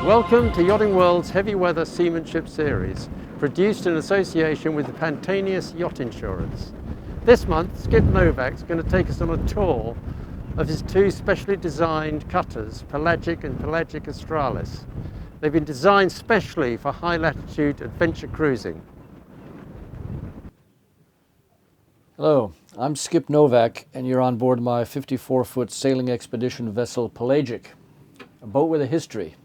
Welcome to Yachting World's Heavy Weather Seamanship Series, produced in association with the Pantaneous Yacht Insurance. This month, Skip Novak is going to take us on a tour of his two specially designed cutters, Pelagic and Pelagic Australis. They've been designed specially for high latitude adventure cruising. Hello, I'm Skip Novak and you're on board my 54-foot sailing expedition vessel Pelagic, a boat with a history.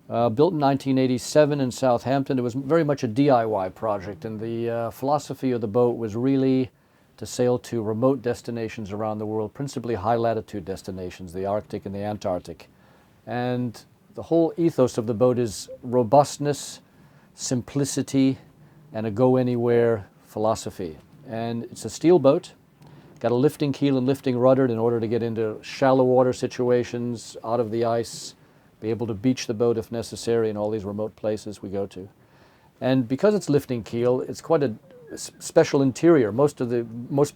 Built in 1987 in Southampton. It was very much a DIY project, and the philosophy of the boat was really to sail to remote destinations around the world, principally high latitude destinations, the Arctic and the Antarctic. And the whole ethos of the boat is robustness, simplicity, and a go-anywhere philosophy. And it's a steel boat, got a lifting keel and lifting rudder in order to get into shallow water situations, out of the ice, be able to beach the boat if necessary in all these remote places we go to. And because it's lifting keel, it's quite a special interior. Most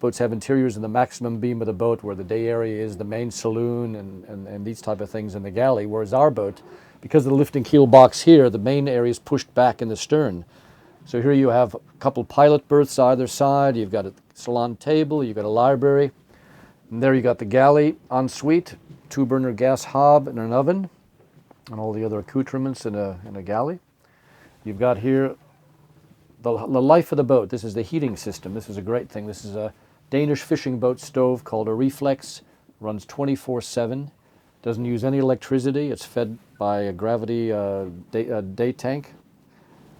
boats have interiors in the maximum beam of the boat where the day area is the main saloon and these type of things in the galley, whereas our boat, because of the lifting keel box here, the main area is pushed back in the stern. So here you have a couple pilot berths either side, you've got a salon table, you've got a library, and there you got the galley ensuite, 2-burner gas hob and an oven, and all the other accoutrements in a galley. You've got here the life of the boat. This is the heating system. This is a great thing. This is a Danish fishing boat stove called a Reflex, runs 24/7, doesn't use any electricity. It's fed by a gravity day tank,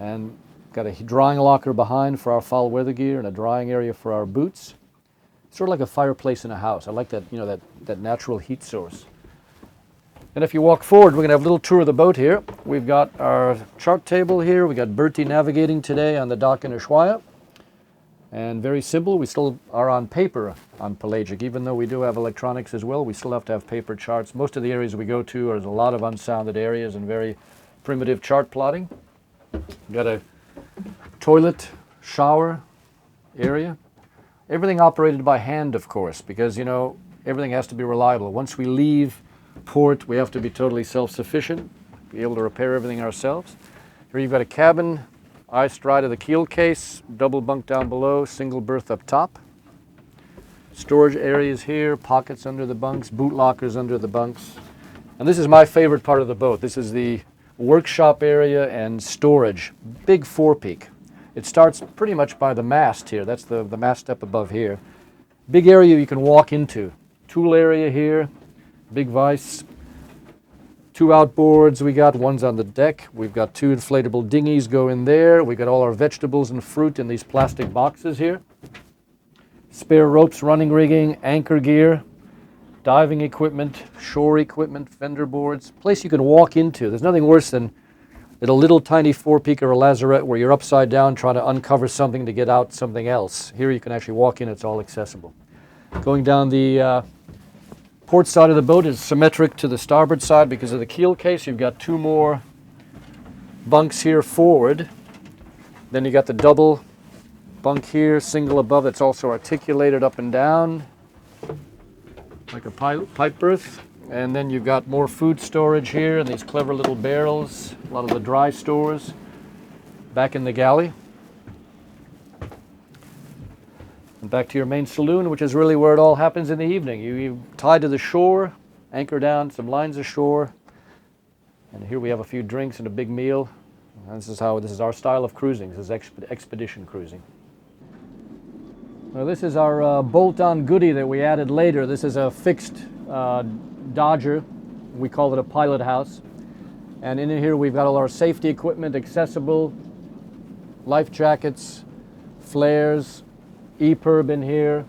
and got a drying locker behind for our foul weather gear and a drying area for our boots. Sort of like a fireplace in a house. I like that, you know, that natural heat source. And if you walk forward, we're going to have a little tour of the boat here. We've got our chart table here. We got Bertie navigating today on the dock in Ushuaia. And very simple, we still are on paper on Pelagic. Even though we do have electronics as well, we still have to have paper charts. Most of the areas we go to are a lot of unsounded areas and very primitive chart plotting. We've got a toilet, shower area. Everything operated by hand, of course, because, you know, everything has to be reliable. Once we leave port, we have to be totally self-sufficient, be able to repair everything ourselves. Here you've got a cabin, astride of the keel case, double bunk down below, single berth up top. Storage areas here, pockets under the bunks, boot lockers under the bunks. And this is my favorite part of the boat. This is the workshop area and storage, big forepeak. It starts pretty much by the mast here. That's the mast step above here. Big area you can walk into. Tool area here, big vise. 2 outboards we got, one's on the deck. We've got 2 inflatable dinghies go in there. We've got all our vegetables and fruit in these plastic boxes here. Spare ropes, running rigging, anchor gear, diving equipment, shore equipment, fender boards. Place you can walk into. There's nothing worse than a little tiny forepeak or a lazarette where you're upside down trying to uncover something to get out something else. Here you can actually walk in, it's all accessible. Going down the port side of the boat is symmetric to the starboard side because of the keel case. You've got 2 more bunks here forward. Then you got the double bunk here, single above. It's also articulated up and down like a pipe berth. And then you've got more food storage here and these clever little barrels, a lot of the dry stores back in the galley. And back to your main saloon, which is really where it all happens in the evening. You tie to the shore, anchor down some lines ashore, and here we have a few drinks and a big meal. And this is our style of cruising. This is expedition cruising. Well, this is our bolt-on goodie that we added later. This is a fixed Dodger. We call it a pilot house. And in here we've got all our safety equipment accessible, life jackets, flares, EPIRB in here.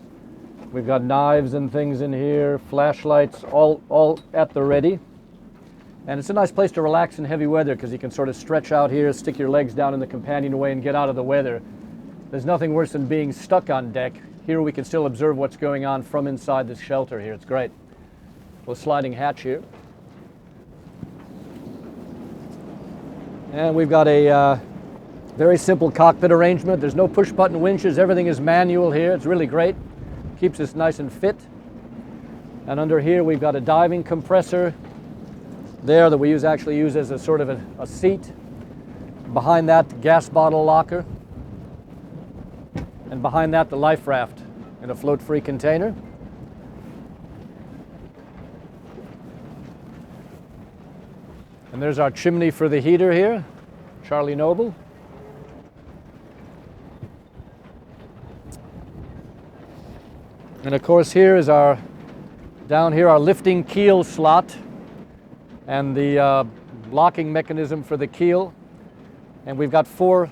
We've got knives and things in here, flashlights, all at the ready. And it's a nice place to relax in heavy weather because you can sort of stretch out here, stick your legs down in the companionway and get out of the weather. There's nothing worse than being stuck on deck. Here we can still observe what's going on from inside this shelter here. It's great. A sliding hatch here. And we've got a very simple cockpit arrangement. There's no push button winches. Everything is manual here. It's really great. Keeps us nice and fit. And under here we've got a diving compressor there that we actually use as a sort of a seat. Behind that, gas bottle locker. And behind that, the life raft in a float-free container. And there's our chimney for the heater here, Charlie Noble. And of course here is down here our lifting keel slot and the locking mechanism for the keel. And we've got 4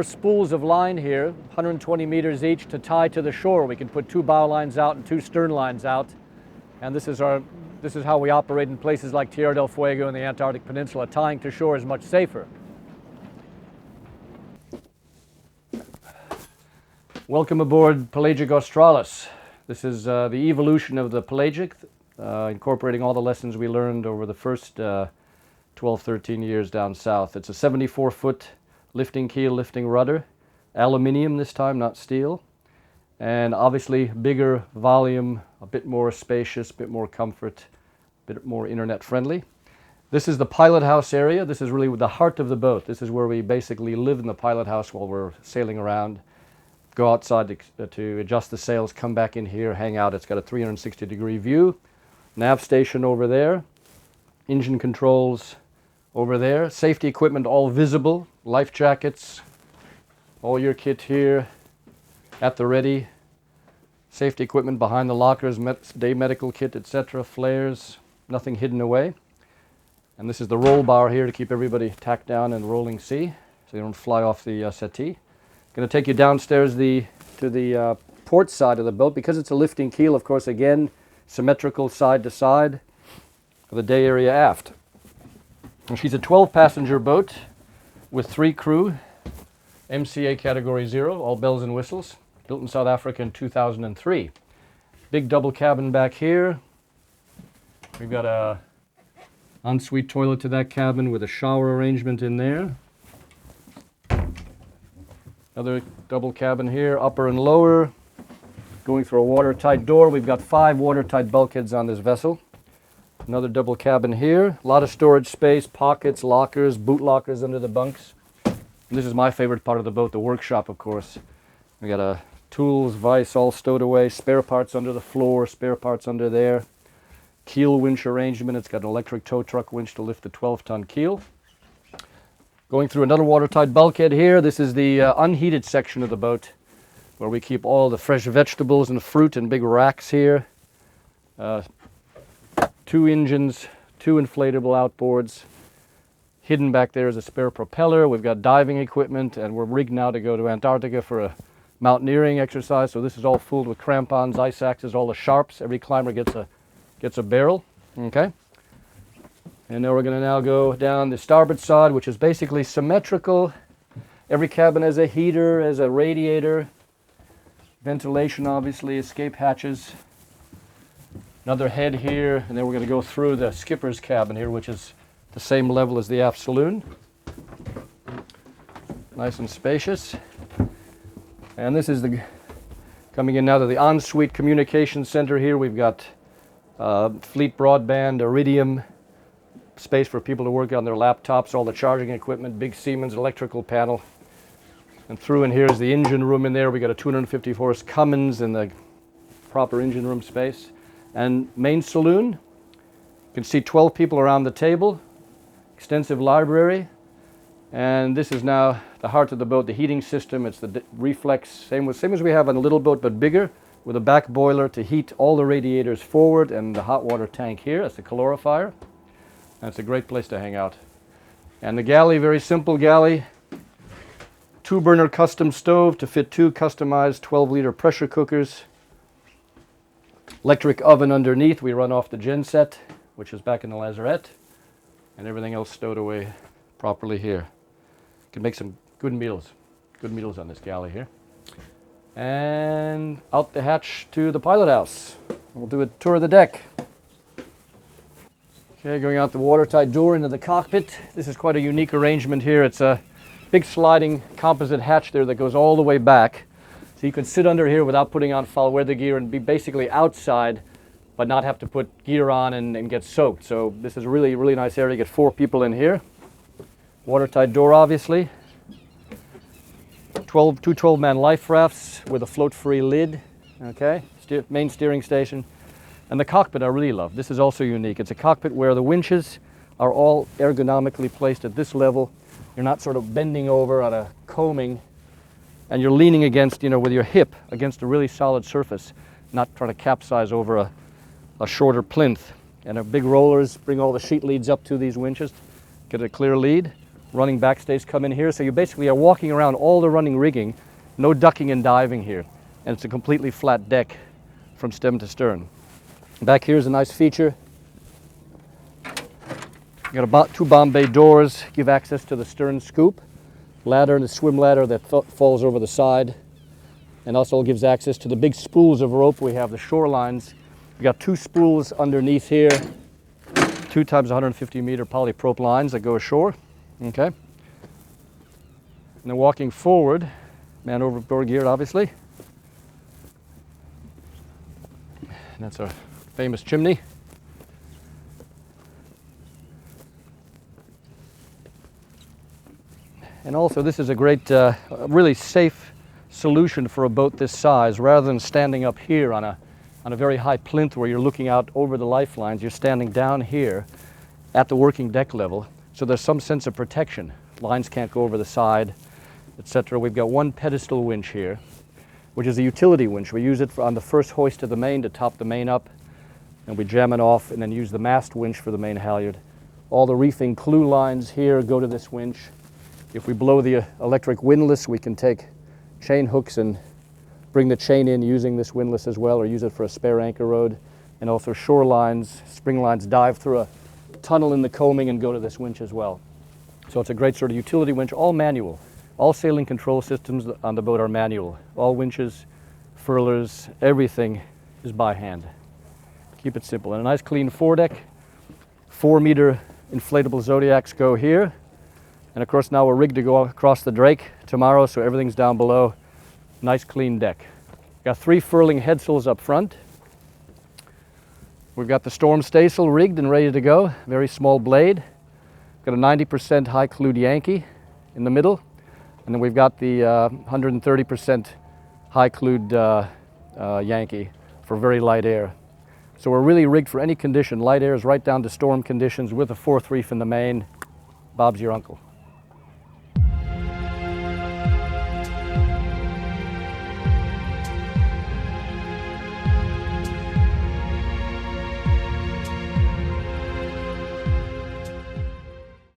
spools of line here, 120 meters each to tie to the shore. We can put 2 bow lines out and 2 stern lines out. And this is how we operate in places like Tierra del Fuego and the Antarctic Peninsula. Tying to shore is much safer. Welcome aboard Pelagic Australis. This is the evolution of the Pelagic, incorporating all the lessons we learned over the first 12, 13 years down south. It's a 74-foot lifting keel, lifting rudder, aluminium this time, not steel, and obviously bigger volume, a bit more spacious, a bit more comfort, a bit more internet friendly. This is the pilot house area. This is really the heart of the boat. This is where we basically live in the pilot house while we're sailing around. Go outside to adjust the sails, come back in here, hang out. It's got a 360-degree view. Nav station over there. Engine controls over there. Safety equipment all visible. Life jackets. All your kit here at the ready. Safety equipment behind the lockers, day medical kit, etc. Flares. Nothing hidden away. And this is the roll bar here to keep everybody tacked down in the rolling sea so they don't fly off the settee. Going to take you downstairs to the port side of the boat. Because it's a lifting keel, of course, again, symmetrical side to side for the day area aft. And she's a 12-passenger boat with 3 crew, MCA Category 0, all bells and whistles, built in South Africa in 2003. Big double cabin back here. We've got a ensuite toilet to that cabin with a shower arrangement in there. Another double cabin here, upper and lower. Going through a watertight door. We've got 5 watertight bulkheads on this vessel. Another double cabin here. A lot of storage space, pockets, lockers, boot lockers under the bunks. And this is my favorite part of the boat, the workshop, of course. We got tools, vise all stowed away, spare parts under the floor, spare parts under there. Keel winch arrangement. It's got an electric tow truck winch to lift the 12-ton keel. Going through another watertight bulkhead here. This is the unheated section of the boat where we keep all the fresh vegetables and fruit in big racks here. 2 engines, 2 inflatable outboards. Hidden back there is a spare propeller. We've got diving equipment, and we're rigged now to go to Antarctica for a mountaineering exercise. So this is all filled with crampons, ice axes, all the sharps. Every climber gets a barrel. Okay. And now we're going to go down the starboard side, which is basically symmetrical. Every cabin has a heater, has a radiator, ventilation obviously, escape hatches. Another head here, and then we're going to go through the skipper's cabin here, which is the same level as the aft saloon. Nice and spacious. And this is coming in now to the ensuite communication center here. We've got fleet broadband, iridium, space for people to work on their laptops, all the charging equipment, big Siemens electrical panel. And through in here is the engine room in there. We got a 250 horse Cummins and the proper engine room space. And main saloon. You can see 12 people around the table. Extensive library. And this is now the heart of the boat, the heating system. It's the reflex, same as we have on a little boat, but bigger, with a back boiler to heat all the radiators forward and the hot water tank here. That's the calorifier. That's a great place to hang out. And the galley, very simple galley. 2-burner custom stove to fit 2 customized 12-liter pressure cookers. Electric oven underneath. We run off the genset, which is back in the lazarette. And everything else stowed away properly here. Can make some good meals on this galley here. And out the hatch to the pilot house. We'll do a tour of the deck. Okay, going out the watertight door into the cockpit. This is quite a unique arrangement here. It's a big sliding composite hatch there that goes all the way back. So you can sit under here without putting on foul weather gear and be basically outside but not have to put gear on and get soaked. So this is a really, really nice area. You get 4 people in here. Watertight door, obviously. Two 12-man life rafts with a float-free lid. Okay, main steering station. And the cockpit I really love. This is also unique. It's a cockpit where the winches are all ergonomically placed at this level. You're not sort of bending over on a coaming, and you're leaning against, with your hip against a really solid surface, not trying to capsize over a shorter plinth. And our big rollers bring all the sheet leads up to these winches, get a clear lead. Running backstays come in here, so you basically are walking around all the running rigging, no ducking and diving here. And it's a completely flat deck from stem to stern. Back here is a nice feature. You got about 2 bomb bay doors, give access to the stern scoop, ladder and a swim ladder that falls over the side, and also gives access to the big spools of rope. We have the shorelines. We got 2 spools underneath here, 2 times 150 meter polyprop lines that go ashore. Okay. And then walking forward, man overboard geared, obviously. And that's our famous chimney. And also, this is a great, really safe solution for a boat this size. Rather than standing up here on a very high plinth where you're looking out over the lifelines, you're standing down here at the working deck level. So there's some sense of protection. Lines can't go over the side, etc. We've got 1 pedestal winch here, which is a utility winch. We use it on the first hoist of the main to top the main up, and we jam it off and then use the mast winch for the main halyard. All the reefing clue lines here go to this winch. If we blow the electric windlass, we can take chain hooks and bring the chain in using this windlass as well, or use it for a spare anchor rode. And also shore lines, spring lines dive through a tunnel in the coaming and go to this winch as well. So it's a great sort of utility winch, all manual. All sailing control systems on the boat are manual. All winches, furlers, everything is by hand. Keep it simple. And a nice clean foredeck. 4-meter inflatable Zodiacs go here. And of course now we're rigged to go across the Drake tomorrow, so everything's down below. Nice clean deck. Got 3 furling headsails up front. We've got the Storm staysail rigged and ready to go. Very small blade. Got a 90% high clued Yankee in the middle. And then we've got the 130% high clued Yankee for very light air. So we're really rigged for any condition. Light air is right down to storm conditions with a 4th reef in the main. Bob's your uncle.